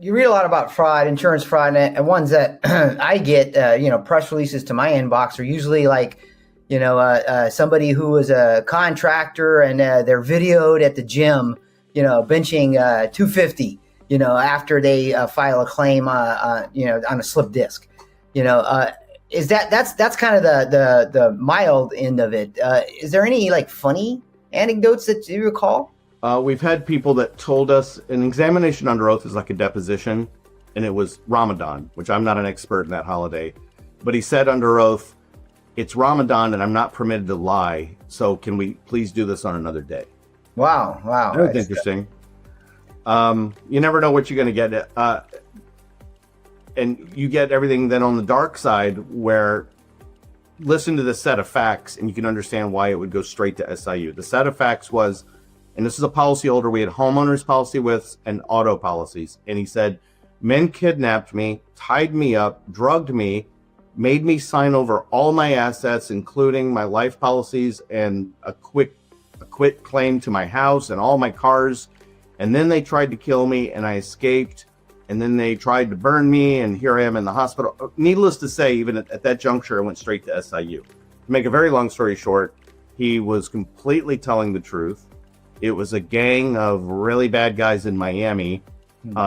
you read a lot about fraud, insurance fraud, and ones that I get, press releases to my inbox are usually like, somebody who is a contractor and they're videoed at the gym, benching 250, after they file a claim, on a slip disc, is that's kind of the mild end of it. Is there any like funny anecdotes that you recall? We've had people that told us an examination under oath is like a deposition, and it was Ramadan, which I'm not an expert in that holiday, but he said under oath, it's Ramadan and I'm not permitted to lie, so can we please do this on another day? Wow. That was interesting. You never know what you're going to get. And you get everything then on the dark side where listen to the set of facts and you can understand why it would go straight to SIU. The set of facts was, and this is a policyholder we had homeowners policy with and auto policies. And he said, men kidnapped me, tied me up, drugged me, made me sign over all my assets, including my life policies and a quit claim to my house and all my cars. And then they tried to kill me and I escaped. And then they tried to burn me and here I am in the hospital. Needless to say, even at that juncture, I went straight to SIU. To make a very long story short, he was completely telling the truth. It was a gang of really bad guys in Miami.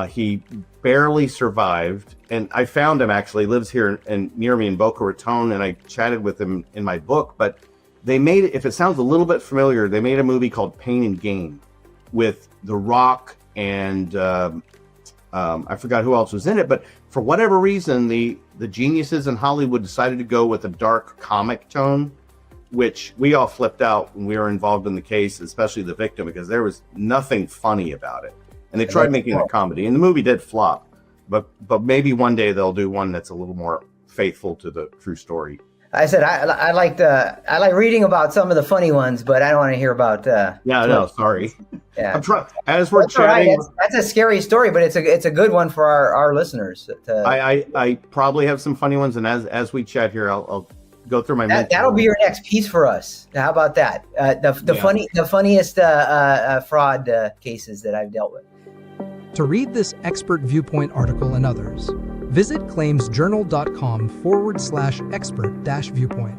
He barely survived. And I found him actually, lives here near me in Boca Raton, and I chatted with him in my book. But they made it, if it sounds a little bit familiar, they made a movie called Pain and Gain with The Rock and I forgot who else was in it. But for whatever reason, the geniuses in Hollywood decided to go with a dark comic tone, which we all flipped out when we were involved in the case, especially the victim, because there was nothing funny about it. And they tried making it a comedy, and the movie did flop. But maybe one day they'll do one that's a little more faithful to the true story. I said I like reading about some of the funny ones, but I don't want to hear about. Sorry. Yeah. I'm trying. As we're That's chatting, right. that's a scary story, but it's a good one for our listeners. I probably have some funny ones, and as we chat here, I'll go through my. That'll be your next piece for us. How about that? The funniest fraud cases that I've dealt with. To read this Expert Viewpoint article and others, visit claimsjournal.com/expert-viewpoints.